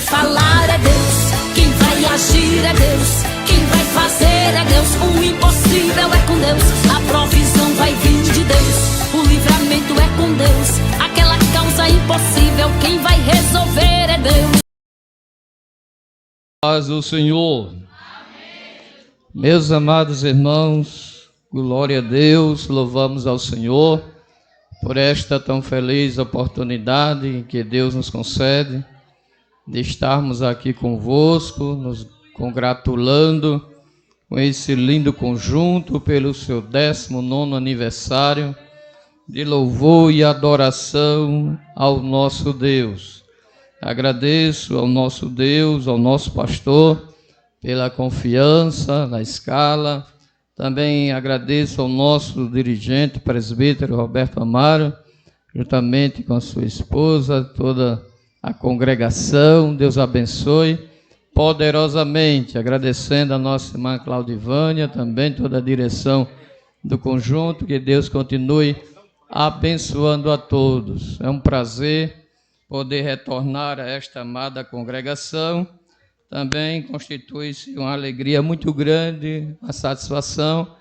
falar é Deus, quem vai agir é Deus, quem vai fazer é Deus. O impossível é com Deus, a provisão vai vir de Deus, o livramento é com Deus, aquela causa impossível, quem vai resolver é Deus. Paz do Senhor. Amém. Meus amados irmãos, glória a Deus, louvamos ao Senhor por esta tão feliz oportunidade que Deus nos concede de estarmos aqui convosco, nos congratulando com esse lindo conjunto pelo seu 19º aniversário de louvor e adoração ao nosso Deus. Agradeço ao nosso Deus, ao nosso pastor, pela confiança na escala. Também agradeço ao nosso dirigente, presbítero Roberto Amaro, juntamente com a sua esposa, toda a congregação. Deus abençoe poderosamente. Agradecendo a nossa irmã Claudivânia, também toda a direção do conjunto. Que Deus continue abençoando a todos. É um prazer poder retornar a esta amada congregação. Também constitui-se uma alegria muito grande, uma satisfação,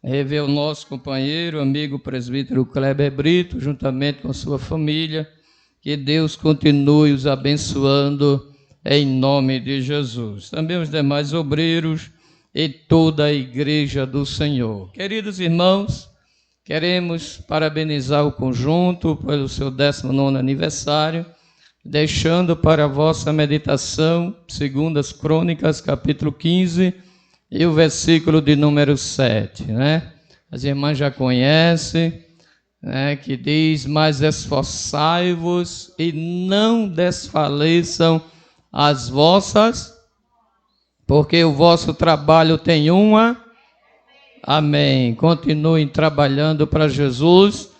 rever o nosso companheiro, amigo presbítero Kleber Brito, juntamente com sua família. Que Deus continue os abençoando em nome de Jesus. Também os demais obreiros e toda a igreja do Senhor. Queridos irmãos, queremos parabenizar o conjunto pelo seu 19º aniversário, deixando para a vossa meditação 2 Crônicas, capítulo 15, e o versículo de número 7, né? As irmãs já conhecem, né, que diz: mas esforçai-vos e não desfaleçam as vossas, porque o vosso trabalho tem uma... Amém. Continuem trabalhando para Jesus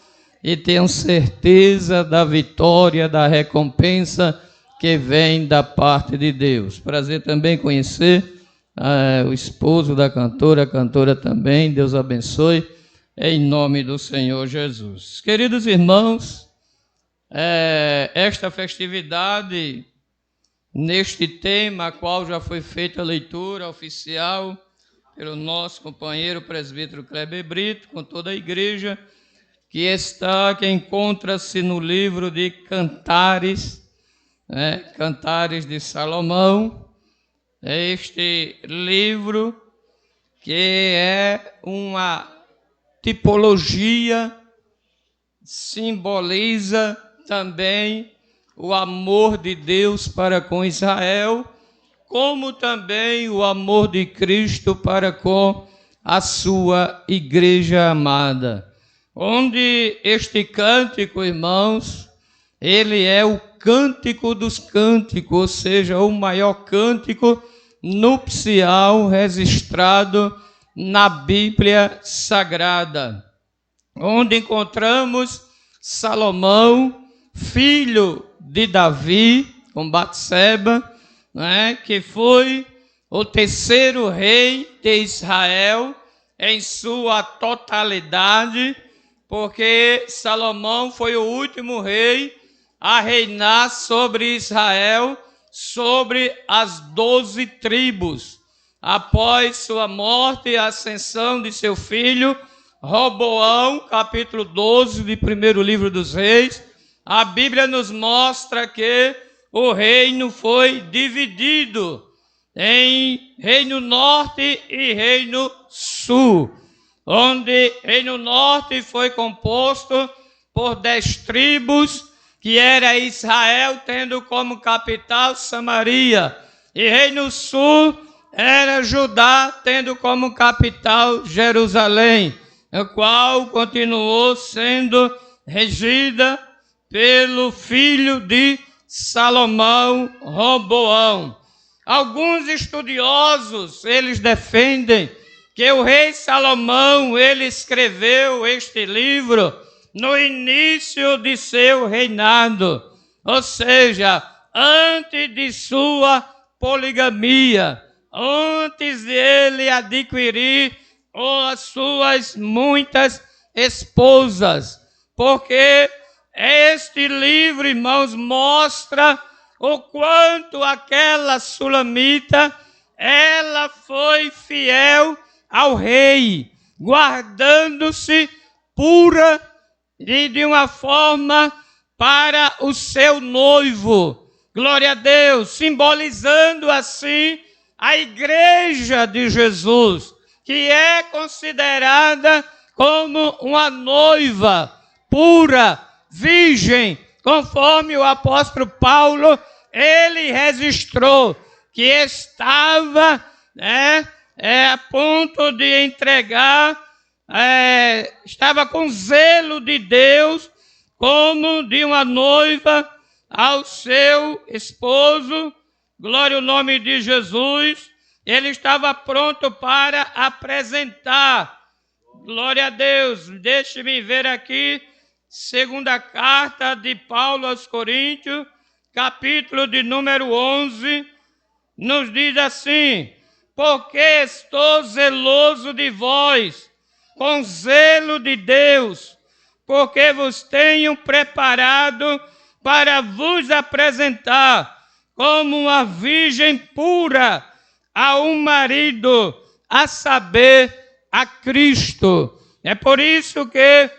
e tenham certeza da vitória, da recompensa que vem da parte de Deus. Prazer também conhecer o esposo da cantora, a cantora também. Deus abençoe, em nome do Senhor Jesus. Queridos irmãos, esta festividade, neste tema, a qual já foi feita a leitura oficial pelo nosso companheiro presbítero Kleber Brito, com toda a igreja, que encontra-se no livro de Cantares, Cantares de Salomão. Este livro que é uma tipologia, simboliza também o amor de Deus para com Israel, como também o amor de Cristo para com a sua igreja amada. Onde este cântico, irmãos, ele é o cântico dos cânticos, ou seja, o maior cântico nupcial registrado na Bíblia Sagrada, onde encontramos Salomão, filho de Davi, com Batseba, que foi o 3º rei de Israel em sua totalidade, porque Salomão foi o último rei a reinar sobre Israel, sobre as 12 tribos. Após sua morte e a ascensão de seu filho Roboão, capítulo 12 do primeiro livro dos Reis, a Bíblia nos mostra que o reino foi dividido em Reino Norte e Reino Sul, onde Reino Norte foi composto por 10 tribos, que era Israel, tendo como capital Samaria, e Reino Sul era Judá, tendo como capital Jerusalém, a qual continuou sendo regida pelo filho de Salomão, Roboão. Alguns estudiosos, eles defendem que o rei Salomão, ele escreveu este livro no início de seu reinado, ou seja, antes de sua poligamia, antes de ele adquirir as suas muitas esposas, porque este livro, irmãos, mostra o quanto aquela sulamita, ela foi fiel ao rei, guardando-se pura e de uma forma para o seu noivo. Glória a Deus, simbolizando assim a igreja de Jesus, que é considerada como uma noiva pura, virgem, conforme o apóstolo Paulo, ele registrou que estava a ponto de entregar, estava com zelo de Deus, como de uma noiva ao seu esposo. Glória ao nome de Jesus. Ele estava pronto para apresentar. Glória a Deus. Deixe-me ver aqui, segunda carta de Paulo aos Coríntios, capítulo de número 11, nos diz assim: porque estou zeloso de vós, com zelo de Deus, porque vos tenho preparado para vos apresentar como uma virgem pura a um marido, a saber, a Cristo. É por isso que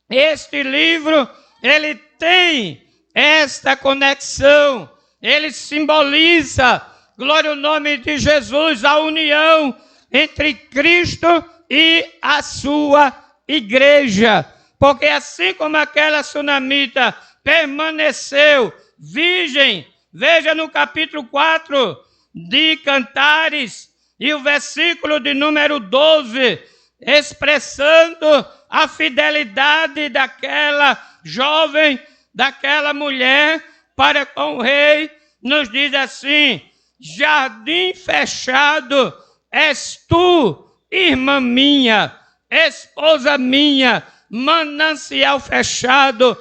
este livro, ele tem esta conexão, ele simboliza, glória ao nome de Jesus, a união entre Cristo e a sua igreja. Porque assim como aquela sunamita permaneceu virgem, veja no capítulo 4 de Cantares, e o versículo de número 12, expressando a fidelidade daquela jovem, daquela mulher para com o rei, nos diz assim: jardim fechado és tu, irmã minha, esposa minha, manancial fechado,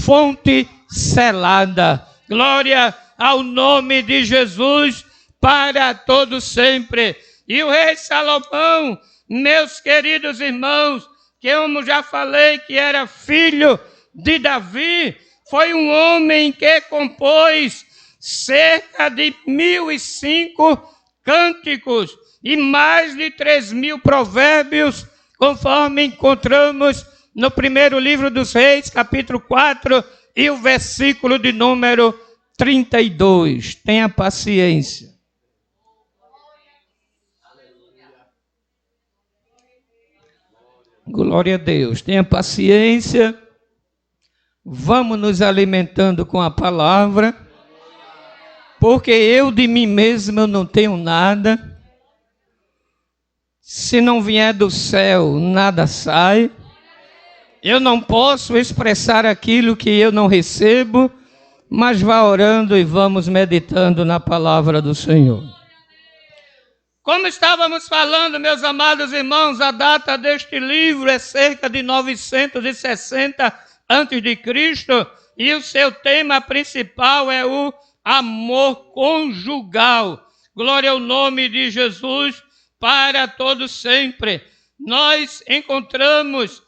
fonte selada. Glória ao nome de Jesus para todos sempre. E o rei Salomão, meus queridos irmãos, que eu já falei que era filho de Davi, foi um homem que compôs cerca de 1.005 cânticos e mais de 3.000 provérbios, conforme encontramos no primeiro livro dos Reis, capítulo 4, e o versículo de número 32. Tenha paciência. Glória a Deus. Tenha paciência. Vamos nos alimentando com a palavra, porque eu de mim mesmo eu não tenho nada. Se não vier do céu, nada sai. Eu não posso expressar aquilo que eu não recebo, mas vá orando e vamos meditando na palavra do Senhor. Como estávamos falando, meus amados irmãos, a data deste livro é cerca de 960 a.C., e o seu tema principal é o amor conjugal. Glória ao nome de Jesus para todos sempre. Nós encontramos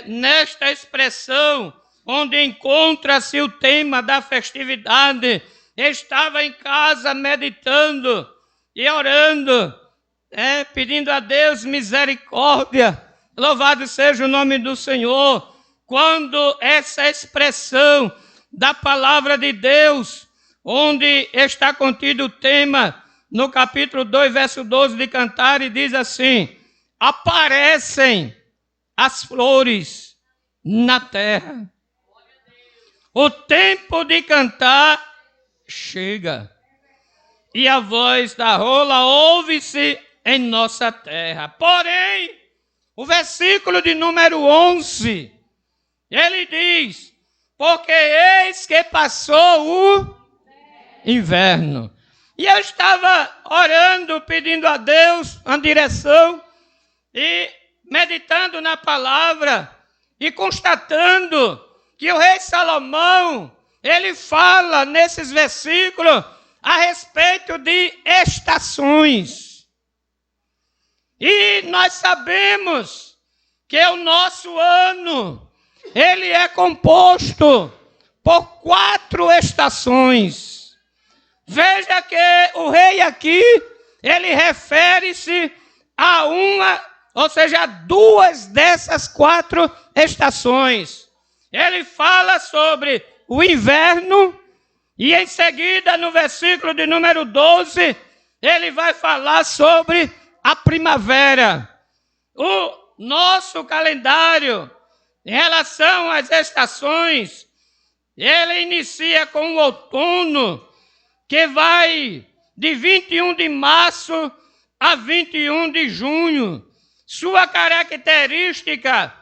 nesta expressão, onde encontra-se o tema da festividade, estava em casa meditando e orando, pedindo a Deus misericórdia. Louvado seja o nome do Senhor. Quando essa expressão da palavra de Deus, onde está contido o tema, no capítulo 2, verso 12 de Cantares, diz assim: aparecem as flores na terra. O tempo de cantar chega, e a voz da rola ouve-se em nossa terra. Porém, o versículo de número 11, ele diz: porque eis que passou o inverno. E eu estava orando, pedindo a Deus uma direção, e meditando na palavra, e constatando que o rei Salomão, ele fala nesses versículos a respeito de estações. E nós sabemos que o nosso ano, ele é composto por 4 estações. Veja que o rei aqui, ele refere-se a uma, ou seja, a 2 dessas 4 estações. Ele fala sobre o inverno e em seguida, no versículo de número 12, ele vai falar sobre a primavera. O nosso calendário, em relação às estações, ele inicia com o outono, que vai de 21 de março a 21 de junho. Sua característica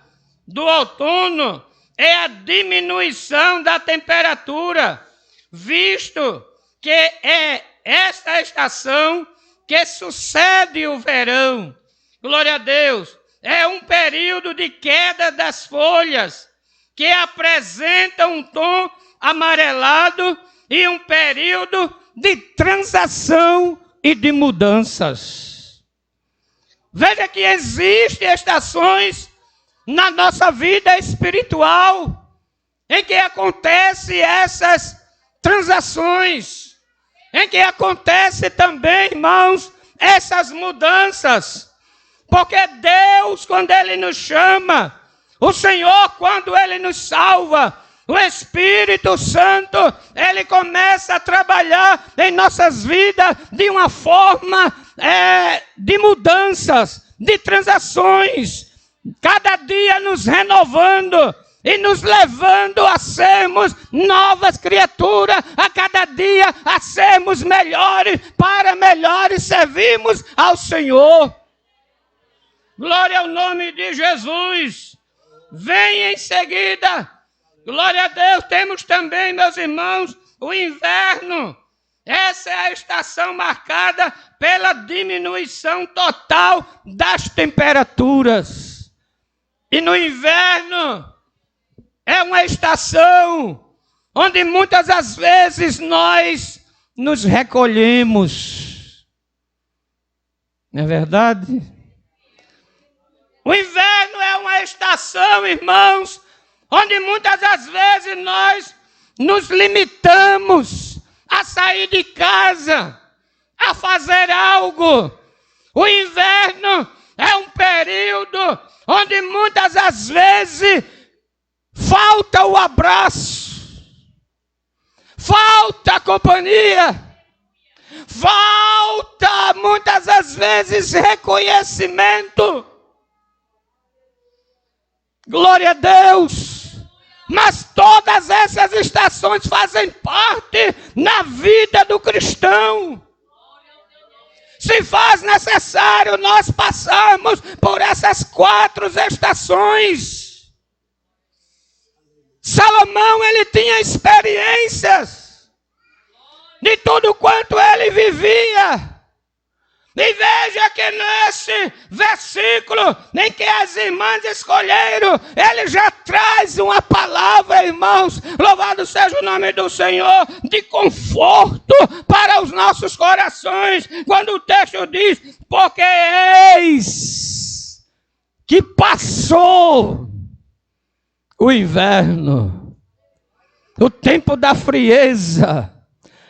do outono é a diminuição da temperatura, visto que é esta estação que sucede o verão. Glória a Deus. É um período de queda das folhas, que apresenta um tom amarelado e um período de transação e de mudanças. Veja que existem estações na nossa vida espiritual em que acontecem essas transações, em que acontece também, irmãos, essas mudanças. Porque Deus, quando Ele nos chama, o Senhor, quando Ele nos salva, o Espírito Santo, Ele começa a trabalhar em nossas vidas de uma forma de mudanças, de transações, cada dia nos renovando e nos levando a sermos novas criaturas, a cada dia a sermos melhores, para melhores servirmos ao Senhor. Glória ao nome de Jesus. Vem em seguida, glória a Deus, temos também, meus irmãos, o inverno. Essa é a estação marcada pela diminuição total das temperaturas. E no inverno é uma estação onde muitas das vezes nós nos recolhemos. Não é verdade? O inverno é uma estação, irmãos, onde muitas das vezes nós nos limitamos a sair de casa, a fazer algo. O inverno é um período onde muitas das vezes falta o abraço, falta a companhia, falta muitas das vezes reconhecimento. Glória a Deus. Mas todas essas estações fazem parte na vida do cristão. Se faz necessário nós passarmos por essas 4 estações. Salomão, ele tinha experiências de tudo quanto ele vivia. E veja que nesse versículo em que as irmãs escolheram, ele já traz uma palavra, irmãos, louvado seja o nome do Senhor, de conforto para os nossos corações. Quando o texto diz, porque eis que passou o inverno, o tempo da frieza,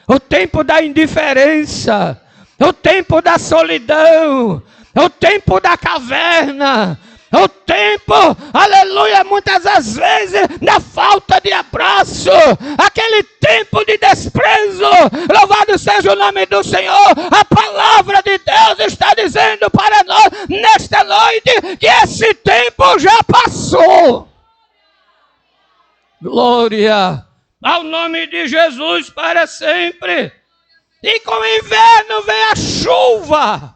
o tempo da indiferença, o tempo da solidão, o tempo da caverna, o tempo, aleluia, muitas das vezes da falta de abraço, aquele tempo de desprezo. Louvado seja o nome do Senhor. A palavra de Deus está dizendo para nós nesta noite que esse tempo já passou. Glória ao nome de Jesus para sempre. E com o inverno vem a chuva.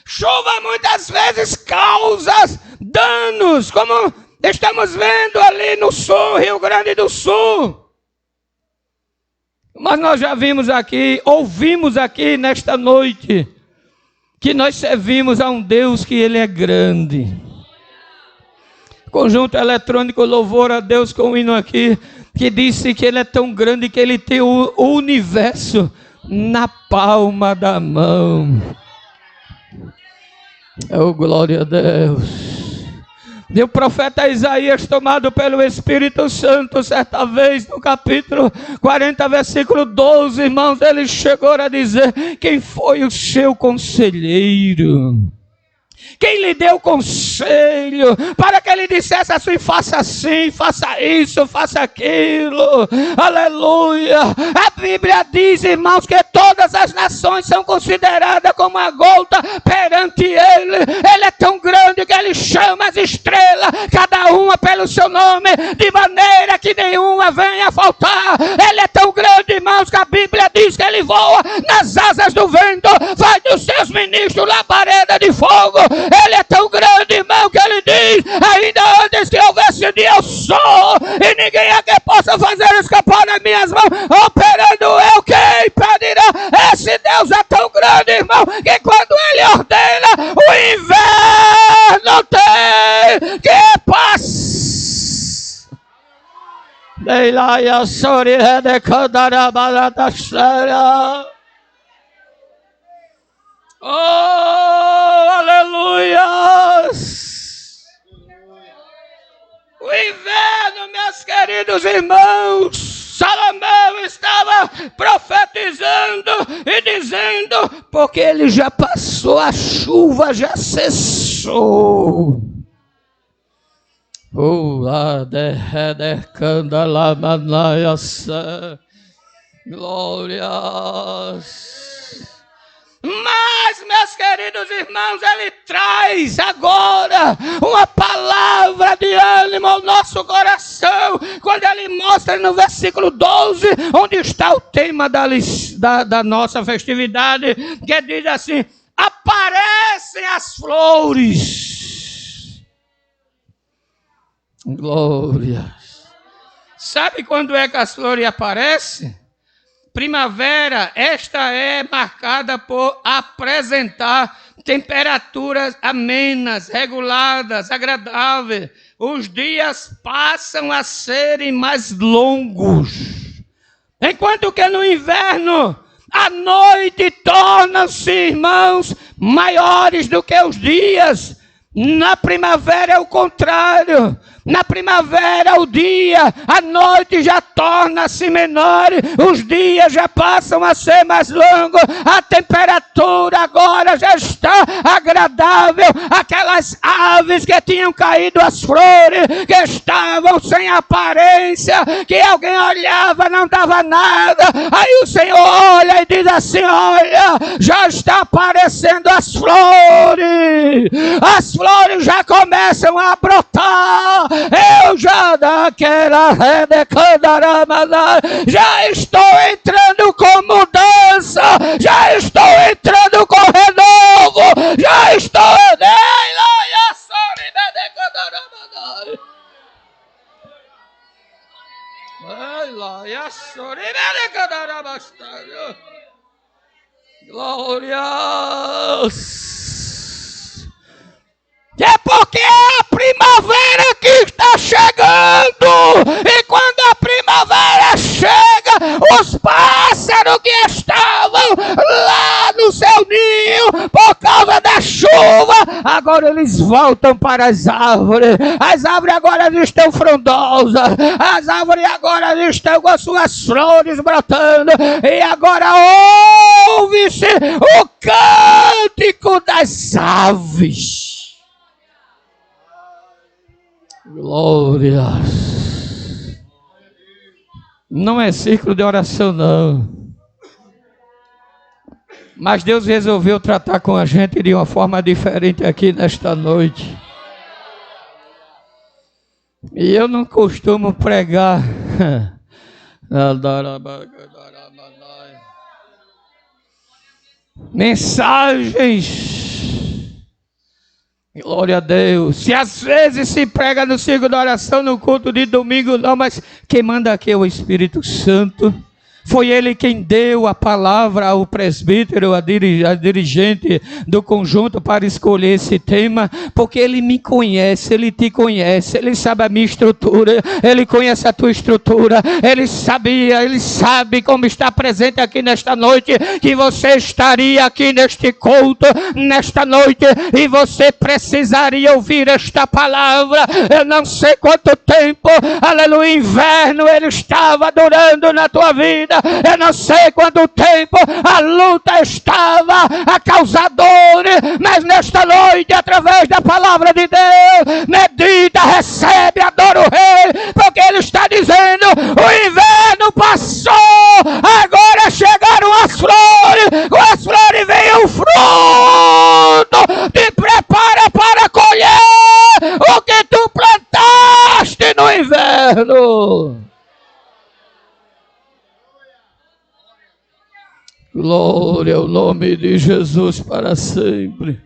Chuva muitas vezes causa danos, como estamos vendo ali no sul, Rio Grande do Sul. Mas nós já vimos aqui, ouvimos aqui nesta noite, que nós servimos a um Deus que Ele é grande. Conjunto eletrônico louvor a Deus com o hino aqui, que disse que Ele é tão grande que Ele tem o universo na palma da mão. Oh, glória a Deus. E o profeta Isaías, tomado pelo Espírito Santo, certa vez, no capítulo 40, versículo 12, irmãos, ele chegou a dizer: quem foi o seu conselheiro? Quem lhe deu conselho para que ele dissesse assim: faça isso, faça aquilo? Aleluia! A Bíblia diz, irmãos, que todas as nações são consideradas como a gota perante ele. Ele é tão grande que ele chama as estrelas, cada uma pelo seu nome, de maneira que nenhuma venha a faltar. Ele é tão grande, irmãos, que a Bíblia diz que ele voa nas asas do vento, faz dos seus ministros labareda de fogo. Ele é tão grande, irmão, que ele diz: ainda antes que houvesse dia, eu sou, e ninguém aqui possa fazer escapar das minhas mãos. Operando eu, quem impedirá? Esse Deus é tão grande, irmão, que quando ele ordena, o inverno tem que passar. Deilaia sorire de candarabara séria. Oh, aleluias! O inverno, meus queridos irmãos, Salomão estava profetizando e dizendo, porque ele já passou, a chuva já cessou. Glórias! Mas, meus queridos irmãos, ele traz agora uma palavra de ânimo ao nosso coração, quando ele mostra no versículo 12, onde está o tema da nossa festividade, que diz assim: aparecem as flores. Glória. Sabe quando é que as flores aparecem? Primavera, esta é marcada por apresentar temperaturas amenas, reguladas, agradáveis. Os dias passam a serem mais longos. Enquanto que no inverno, a noite torna-se, irmãos, maiores do que os dias. Na primavera é o contrário. Na primavera, o dia, a noite já torna-se menor, os dias já passam a ser mais longos, a temperatura agora já está agradável. Aquelas aves que tinham caído as flores, que estavam sem aparência, que alguém olhava, não dava nada. Aí o Senhor olha e diz assim: olha, já está aparecendo as flores já começam a brotar. Eu já daquela rede candaramada, já estou entrando com mudança, já estou entrando com renovo, já estou glórias. É porque é a primavera que está chegando. E quando a primavera chega, os pássaros que estavam lá no seu ninho, por causa da chuva, agora eles voltam para as árvores. As árvores agora estão frondosas. As árvores agora estão com as suas flores brotando. E agora ouve-se o cântico das aves. Glórias. Não é círculo de oração, não. Mas Deus resolveu tratar com a gente de uma forma diferente aqui nesta noite. E eu não costumo pregar mensagens. Glória a Deus. Se às vezes se prega no círculo de oração, no culto de domingo, não, mas quem manda aqui é o Espírito Santo. Foi ele quem deu a palavra ao presbítero, a dirigente do conjunto para escolher esse tema, porque ele me conhece, ele te conhece, ele sabe a minha estrutura, ele conhece a tua estrutura, ele sabe como está presente aqui nesta noite, que você estaria aqui neste culto, nesta noite, e você precisaria ouvir esta palavra. Eu não sei quanto tempo, aleluia, inverno ele estava durando na tua vida, eu não sei quanto tempo a luta estava a causar dor, mas nesta noite, através da palavra de Deus, medita, recebe, adora o Rei, porque ele está dizendo: o inverno passou, agora chegaram as flores, com as flores veio o fruto, te prepara para colher o que tu plantaste no inverno. Glória ao nome de Jesus para sempre.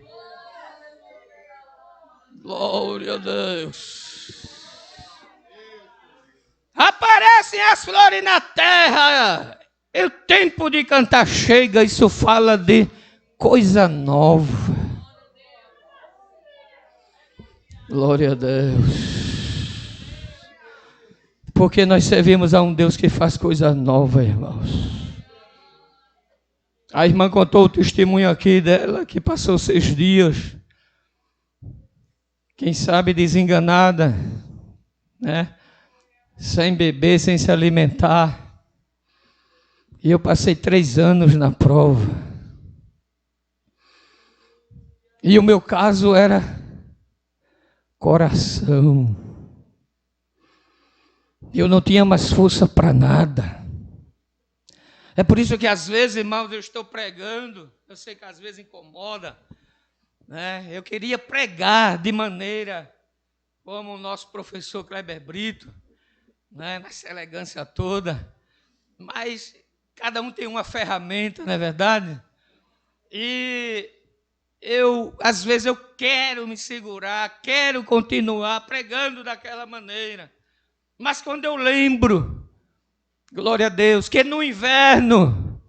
Glória a Deus. Aparecem as flores na terra. E o tempo de cantar chega. Isso fala de coisa nova. Glória a Deus. Porque nós servimos a um Deus que faz coisa nova, irmãos. A irmã contou o testemunho aqui dela, que passou 6 dias, quem sabe desenganada, né? Sem beber, sem se alimentar. E eu passei 3 anos na prova. E o meu caso era coração. Eu não tinha mais força para nada. É por isso que às vezes, irmãos, eu estou pregando, eu sei que às vezes incomoda, né? Eu queria pregar de maneira como o nosso professor Kleber Brito, né? Nessa elegância toda, mas cada um tem uma ferramenta, não é verdade? E às vezes eu quero me segurar, quero continuar pregando daquela maneira, mas quando eu lembro, glória a Deus, que no inverno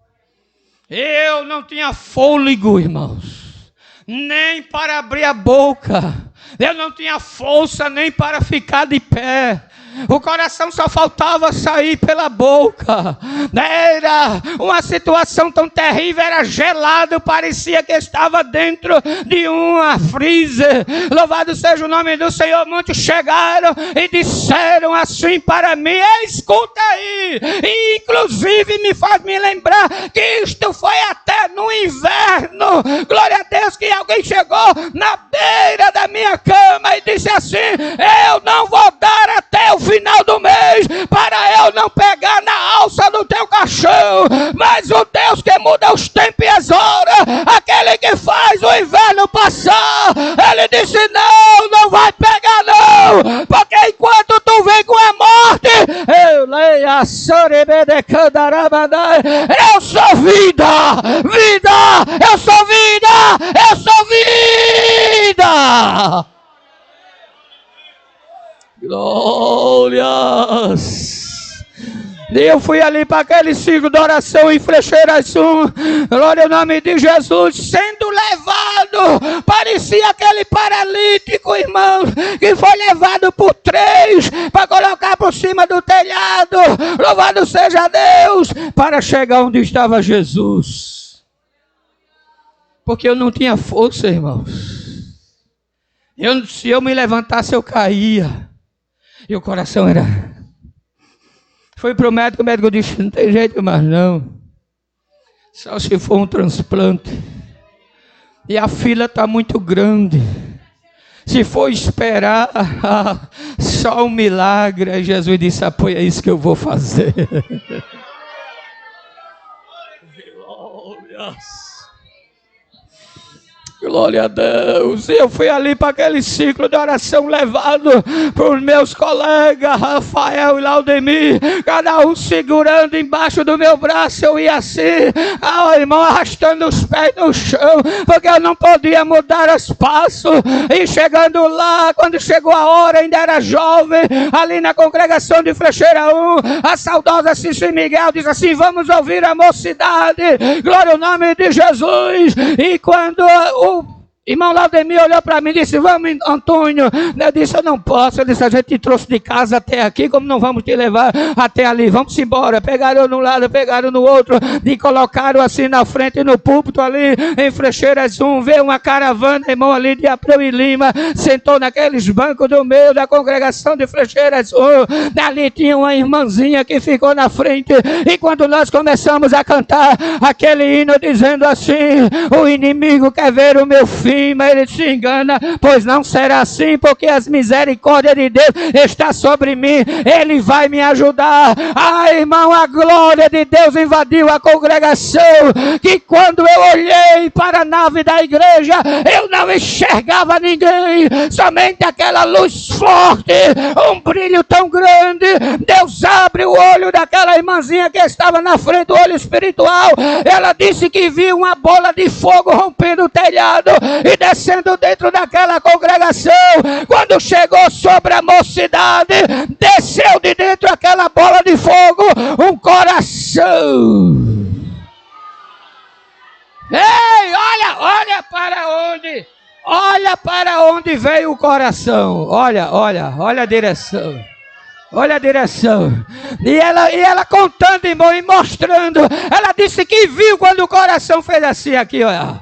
eu não tinha fôlego, irmãos, nem para abrir a boca, eu não tinha força nem para ficar de pé. O coração só faltava sair pela boca. Era uma situação tão terrível, era gelado, parecia que estava dentro de uma freezer. Louvado seja o nome do Senhor. Muitos chegaram e disseram assim para mim: escuta aí, e inclusive me faz me lembrar que isto foi até no inverno. Glória a Deus, que alguém chegou na beira da minha cama e disse assim: eu não vou dar até o final do mês para eu não pegar na alça do teu caixão, mas o Deus que muda os tempos e as horas, aquele que faz o inverno passar, ele disse: não vai pegar não, porque enquanto tu vem com a morte, eu leio a eu sou vida, eu sou vida. Glórias. E eu fui ali para aquele ciclo de oração em Frecheiras-Sul, glória ao nome de Jesus, sendo levado, parecia aquele paralítico, irmão, que foi levado por 3 para colocar por cima do telhado, louvado seja Deus, para chegar onde estava Jesus, porque eu não tinha força, irmãos. Se eu me levantasse eu caía, e o coração era... Fui para o médico disse: não tem jeito mais não, só se for um transplante, e a fila está muito grande, se for esperar, só um milagre. Aí Jesus disse: é isso que eu vou fazer. glória a Deus. E eu fui ali para aquele ciclo de oração levado por meus colegas, Rafael e Laudemir, cada um segurando embaixo do meu braço. Eu ia assim, irmão, arrastando os pés no chão, porque eu não podia mudar os passos. E chegando lá, quando chegou a hora, ainda era jovem, ali na congregação de Frecheira 1, a saudosa Cícero Miguel diz assim: vamos ouvir a mocidade, glória ao nome de Jesus. E quando o irmão Laudemir olhou para mim e disse: vamos, Antônio. Eu disse: eu não posso. Ele disse: a gente te trouxe de casa até aqui, como não vamos te levar até ali? Vamos embora. Pegaram num lado, pegaram no outro, e colocaram assim na frente, no púlpito ali em Frecheiras 1. Veio uma caravana, irmão, ali de Abreu e Lima, sentou naqueles bancos do meio da congregação de Frecheiras 1. Ali tinha uma irmãzinha que ficou na frente, e quando nós começamos a cantar aquele hino dizendo assim: o inimigo quer ver o meu filho, mas ele se engana, pois não será assim, porque as misericórdias de Deus está sobre mim, ele vai me ajudar. Irmão, a glória de Deus invadiu a congregação, que quando eu olhei para a nave da igreja, eu não enxergava ninguém, somente aquela luz forte, um brilho tão grande. Deus abre o olho daquela irmãzinha que estava na frente, o olho espiritual. Ela disse que viu uma bola de fogo rompendo o telhado e descendo dentro daquela congregação. Quando chegou sobre a mocidade, desceu de dentro aquela bola de fogo um coração. Ei, olha para onde veio o coração. Olha a direção. Olha a direção. E ela contando, irmão, e mostrando. Ela disse que viu quando o coração fez assim, aqui, olha.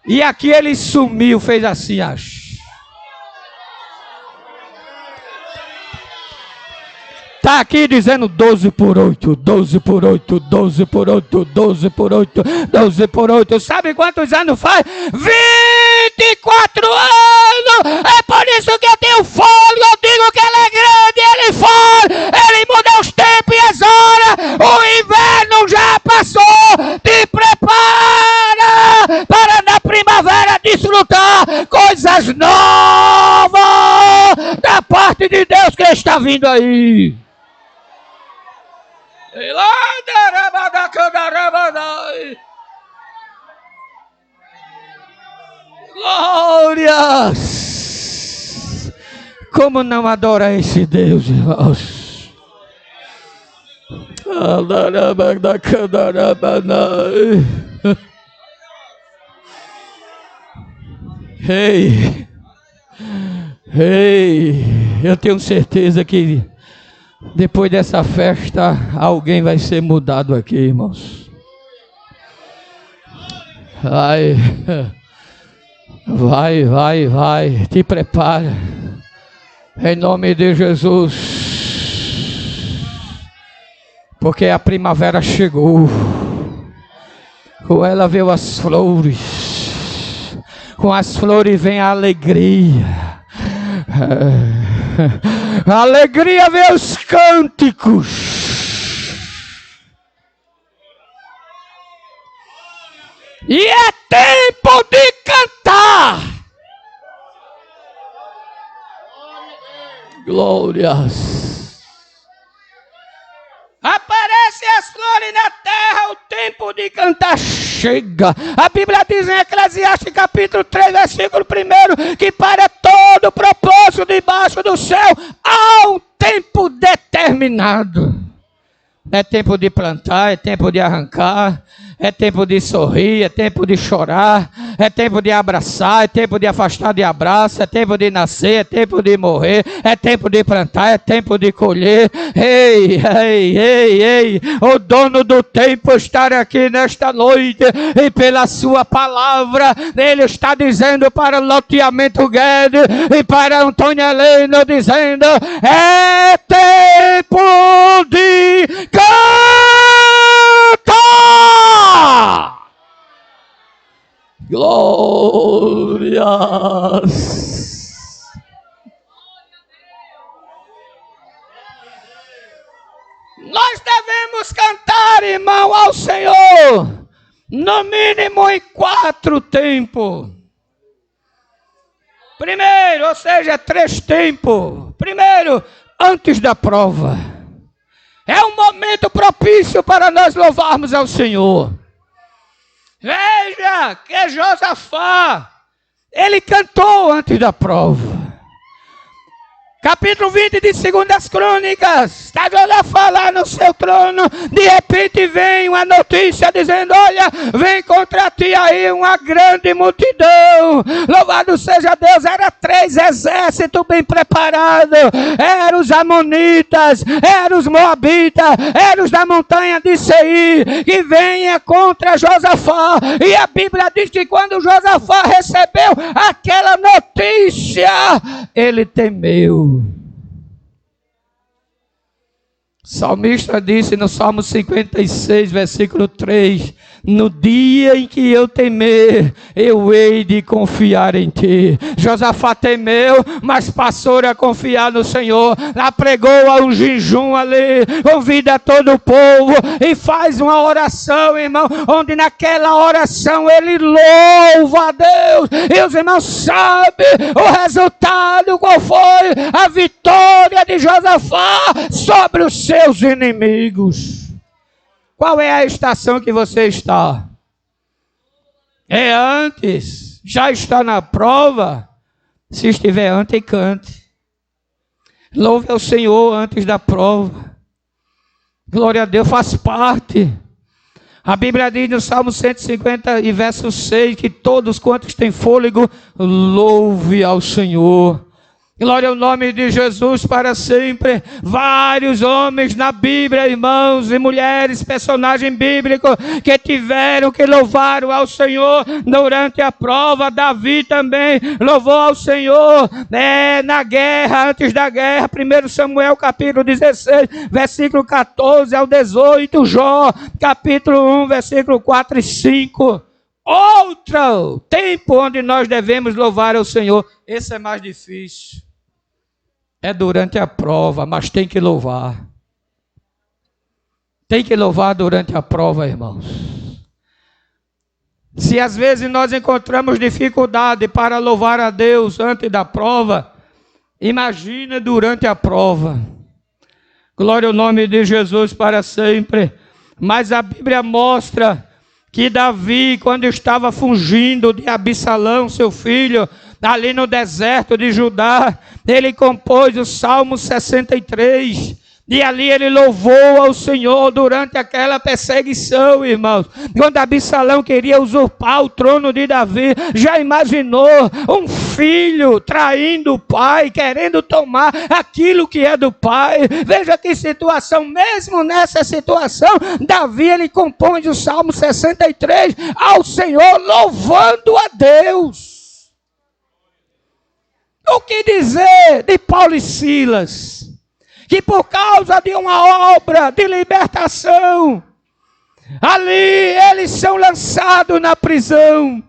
E aqui ele sumiu, fez assim, acho. Está aqui dizendo 12 por 8, 12 por 8, 12 por 8, 12 por 8, 12 por 8. Sabe quantos anos faz? 24 anos! É por isso que eu tenho fôlego. Eu digo que ele é grande, ele fala, ele muda os tempos e as horas. O inverno já passou. Te prepara para na primavera desfrutar coisas novas da parte de Deus que está vindo aí. Glórias! Como não adora esse Deus, irmãos? Ei, eu tenho certeza que depois dessa festa alguém vai ser mudado aqui, irmãos. Vai, te prepara, em nome de Jesus, porque a primavera chegou, com ela veio as flores, com as flores vem a alegria. A alegria vê os cânticos. E é tempo de cantar. Glórias. Aparecem as flores na terra, o tempo de cantar chega. A Bíblia diz em Eclesiastes capítulo 3, versículo 1, que para todo propósito debaixo do céu há um tempo determinado. É tempo de plantar, é tempo de arrancar, é tempo de sorrir, é tempo de chorar, é tempo de abraçar, é tempo de afastar de abraço, é tempo de nascer, é tempo de morrer, é tempo de plantar, é tempo de colher. Ei, o dono do tempo está aqui nesta noite, e pela sua palavra, ele está dizendo para Loteamento Guedes e para Antônio Heleno, dizendo: é tempo de cantar. Glórias. Nós devemos cantar, irmão, ao Senhor, no mínimo em 4 tempos. Primeiro, ou seja, 3 tempos. Primeiro, antes da prova. É um momento propício para nós louvarmos ao Senhor. Veja que Josafá, ele cantou antes da prova. Capítulo 20 de 2 Crônicas, está Josafá lá no seu trono, de repente vem uma notícia dizendo, olha, vem contra ti aí uma grande multidão, louvado seja Deus, era 3 exércitos bem preparados, eram os amonitas, eram os moabitas, eram os da montanha de Seir, que venha contra Josafá, e a Bíblia diz que quando Josafá recebeu aquela notícia, ele temeu. O salmista disse no Salmo 56, versículo 3, no dia em que eu temer, eu hei de confiar em ti. Josafá temeu, mas passou a confiar no Senhor. Lá pregou a um jejum ali, convida todo o povo e faz uma oração, irmão, onde naquela oração ele louva a Deus. E os irmãos sabem o resultado, qual foi a vitória de Josafá sobre os seus inimigos. Qual é a estação que você está? É antes? Já está na prova? Se estiver antes, cante. Louve ao Senhor antes da prova. Glória a Deus, faz parte. A Bíblia diz no Salmo 150 e verso 6 que todos quantos têm fôlego, louve ao Senhor. Glória ao nome de Jesus para sempre. Vários homens na Bíblia, irmãos e mulheres, personagens bíblicos, que tiveram que louvar ao Senhor durante a prova. Davi também louvou ao Senhor na guerra, antes da guerra. 1 Samuel capítulo 16, versículo 14 ao 18. Jó capítulo 1, versículo 4 e 5. Outro tempo onde nós devemos louvar ao Senhor. Esse é mais difícil. É durante a prova, mas tem que louvar. Tem que louvar durante a prova, irmãos. Se às vezes nós encontramos dificuldade para louvar a Deus antes da prova, imagina durante a prova. Glória ao nome de Jesus para sempre. Mas a Bíblia mostra que Davi, quando estava fugindo de Absalão, seu filho, ali no deserto de Judá, ele compôs o Salmo 63, e ali ele louvou ao Senhor durante aquela perseguição, irmãos. Quando Absalão queria usurpar o trono de Davi, já imaginou um filho traindo o pai, querendo tomar aquilo que é do pai? Veja que situação, mesmo nessa situação, Davi ele compõe o Salmo 63 ao Senhor, louvando a Deus. O que dizer de Paulo e Silas, que por causa de uma obra de libertação, ali eles são lançados na prisão,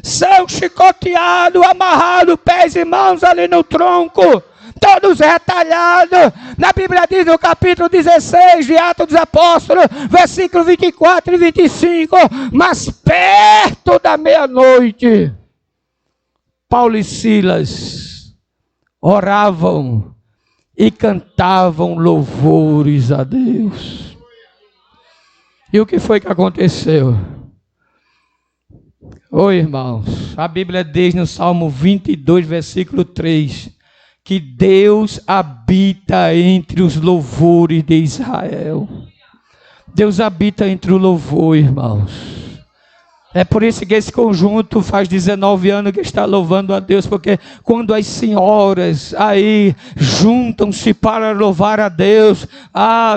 são chicoteados, amarrados, pés e mãos ali no tronco, todos retalhados. Na Bíblia diz no capítulo 16 de Atos dos Apóstolos, versículo 24 e 25, mas perto da meia-noite, Paulo e Silas oravam e cantavam louvores a Deus. E o que foi que aconteceu? Irmãos, a Bíblia diz no Salmo 22, versículo 3, que Deus habita entre os louvores de Israel. Deus habita entre o louvor, irmãos. É por isso que esse conjunto faz 19 anos que está louvando a Deus, porque quando as senhoras aí juntam-se para louvar a Deus,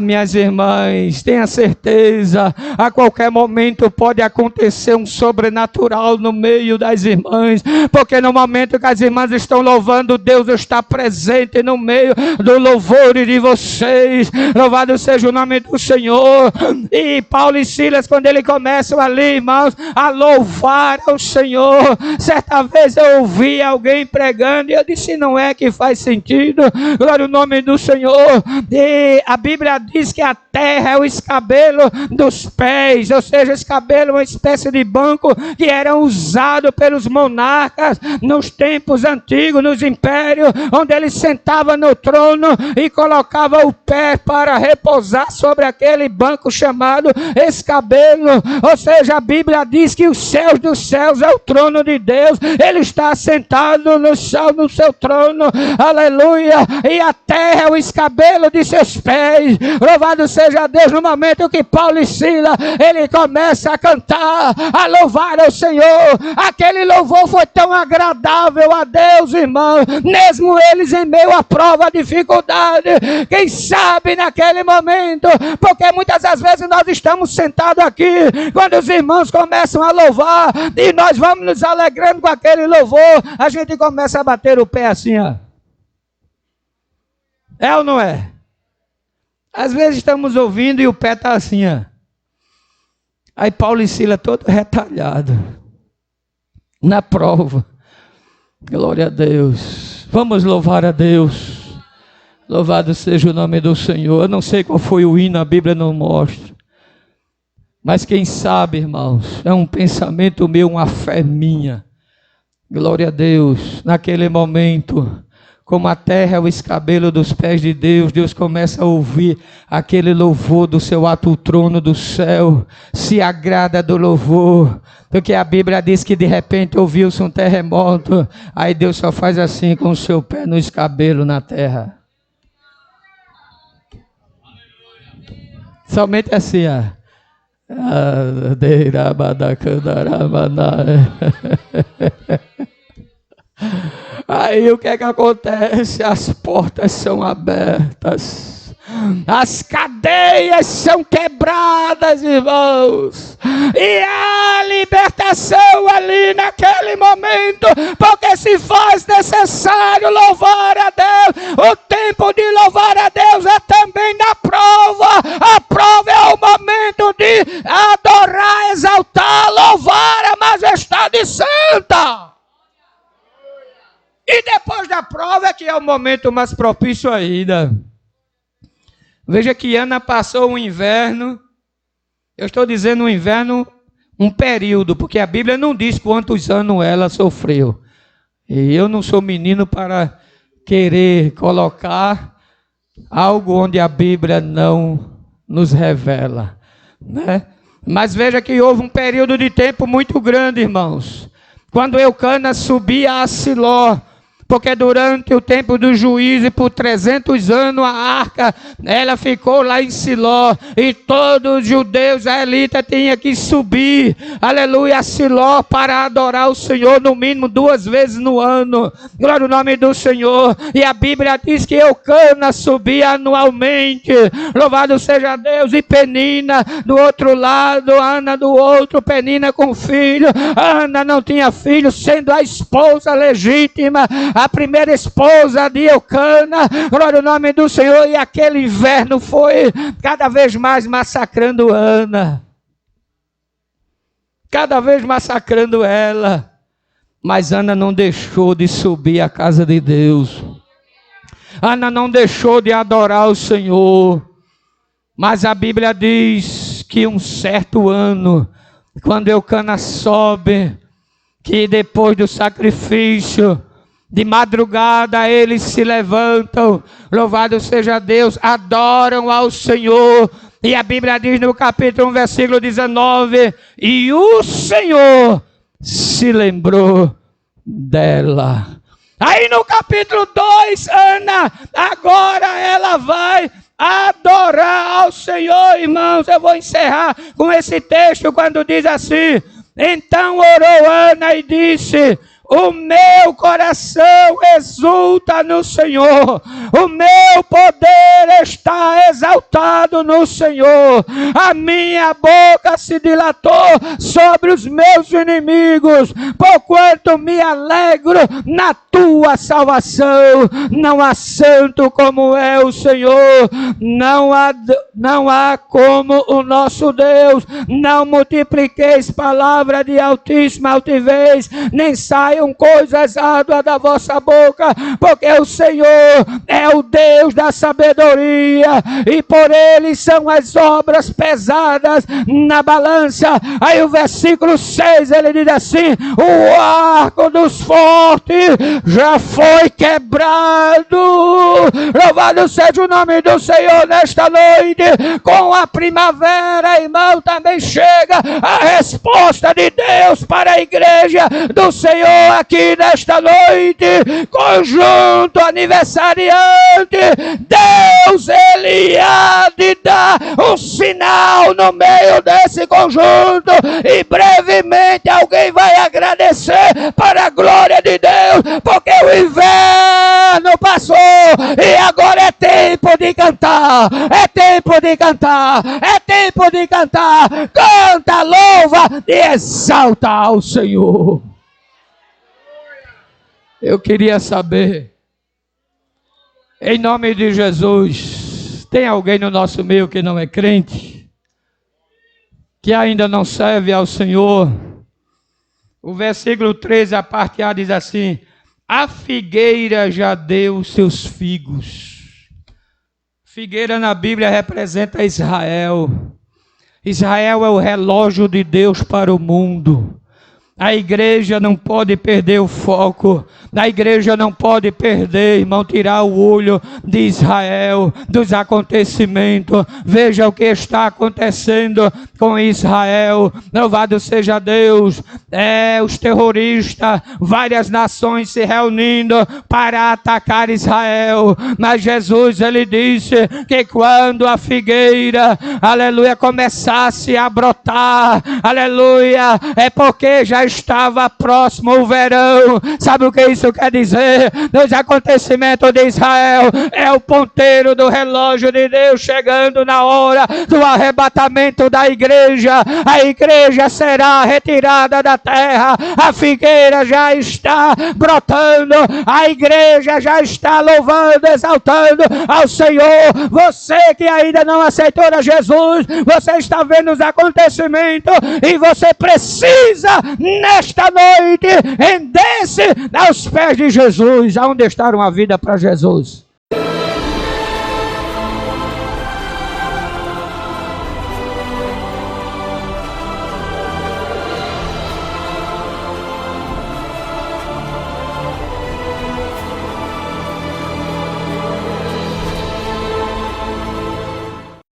minhas irmãs, tenha certeza, a qualquer momento pode acontecer um sobrenatural no meio das irmãs, porque no momento que as irmãs estão louvando, Deus está presente no meio do louvor de vocês. Louvado seja o nome do Senhor. E Paulo e Silas, quando eles começam ali, irmãos, a louvar ao Senhor. Certa vez eu ouvi alguém pregando e eu disse, não é que faz sentido. Glória ao nome do Senhor. E a Bíblia diz que a terra é o escabelo dos pés, ou seja, o escabelo é uma espécie de banco que era usado pelos monarcas nos tempos antigos, nos impérios, onde ele sentava no trono e colocava o pé para repousar sobre aquele banco chamado escabelo. Ou seja, a Bíblia diz que os céus dos céus é o trono de Deus, ele está sentado no céu, no seu trono, aleluia, e a terra é o escabelo de seus pés. Louvado seja Deus. No momento que Paulo e Silas, ele começa a cantar, a louvar ao Senhor, aquele louvor foi tão agradável a Deus, irmão, mesmo eles em meio à prova, à dificuldade, quem sabe naquele momento, porque muitas das vezes nós estamos sentados aqui, quando os irmãos começam a louvar, e nós vamos nos alegrando com aquele louvor, a gente começa a bater o pé assim, ó. É ou não é? Às vezes estamos ouvindo e o pé está assim, ó. Aí Paulo e Silas todo retalhado, na prova. Glória a Deus. Vamos louvar a Deus. Louvado seja o nome do Senhor. Eu não sei qual foi o hino, a Bíblia não mostra. Mas quem sabe, irmãos, é um pensamento meu, uma fé minha. Glória a Deus. Naquele momento, como a terra é o escabelo dos pés de Deus, Deus começa a ouvir aquele louvor do seu alto trono do céu, se agrada do louvor, porque a Bíblia diz que de repente ouviu-se um terremoto, aí Deus só faz assim com o seu pé no escabelo na terra. Somente assim, ó. Aí o que é que acontece? As portas são abertas, as cadeias são quebradas, irmãos, e há libertação ali naquele momento, porque se faz necessário louvar a Deus. O tempo de louvar a Deus é também na prova. A prova é o momento de adorar, exaltar, louvar a majestade santa. E depois da prova é que é o momento mais propício ainda. Veja que Ana passou um inverno, eu estou dizendo um inverno, um período, porque a Bíblia não diz quantos anos ela sofreu. E eu não sou menino para querer colocar algo onde a Bíblia não nos revela, né? Mas veja que houve um período de tempo muito grande, irmãos, quando Eucana subia a Siló, porque durante o tempo do juízo, por 300 anos, a arca, ela ficou lá em Siló, e todos os judeus israelitas tinham que subir, aleluia, a Siló, para adorar o Senhor, no mínimo 2 vezes no ano. Glória ao nome do Senhor. E a Bíblia diz que Eucana subia anualmente, louvado seja Deus, e Penina do outro lado, Ana do outro, Penina com filho. Ana não tinha filho, sendo a esposa legítima, a primeira esposa de Eucana. Glória ao nome do Senhor. E aquele inverno foi cada vez mais massacrando Ana, cada vez massacrando ela. Mas Ana não deixou de subir à casa de Deus. Ana não deixou de adorar o Senhor. Mas a Bíblia diz que um certo ano, quando Eucana sobe, que depois do sacrifício, de madrugada eles se levantam, louvado seja Deus, adoram ao Senhor. E a Bíblia diz no capítulo 1, versículo 19, e o Senhor se lembrou dela. Aí no capítulo 2, Ana, agora ela vai adorar ao Senhor, irmãos. Eu vou encerrar com esse texto quando diz assim: então orou Ana e disse: O meu coração exulta no Senhor. O meu poder está exaltado no Senhor. A minha boca se dilatou sobre os meus inimigos, porquanto me alegro na tua salvação. Não há santo como é o Senhor. Não há como o nosso Deus. Não multipliqueis palavra de altíssima altivez, nem saiam coisas árduas da vossa boca, porque o Senhor é o Deus da sabedoria, e por ele são as obras pesadas na balança. Aí o versículo 6, ele diz assim: o arco dos fortes já foi quebrado. Louvado seja o nome do Senhor nesta noite. Com a primavera, irmão, também chega a resposta de Deus para a igreja do Senhor aqui nesta noite. Conjunto aniversariante, Deus, ele há de dar um sinal no meio desse conjunto, e brevemente alguém vai agradecer para a glória de Deus, porque o inverno passou e agora é tempo de cantar, é tempo de cantar, é tempo de cantar. Canta, louva e exalta ao Senhor. Eu queria saber, em nome de Jesus, tem alguém no nosso meio que não é crente? Que ainda não serve ao Senhor? O versículo 13, a parte A, diz assim: a figueira já deu seus figos. Figueira na Bíblia representa Israel. Israel é o relógio de Deus para o mundo. A igreja não pode perder o foco. A igreja não pode perder, irmão, tirar o olho de Israel, dos acontecimentos. Veja o que está acontecendo com Israel. Louvado seja Deus. Os terroristas, várias nações se reunindo para atacar Israel. Mas Jesus, ele disse que quando a figueira, aleluia, começasse a brotar, aleluia, é porque já estava próximo o verão. Sabe o que isso quer dizer? Nos acontecimentos de Israel, é o ponteiro do relógio de Deus chegando na hora do arrebatamento da igreja. A igreja será retirada da terra. A figueira já está brotando. A igreja já está louvando, exaltando ao Senhor. Você que ainda não aceitou a Jesus, você está vendo os acontecimentos e você precisa nesta noite render-se aos pés de Jesus. Aonde está uma vida para Jesus?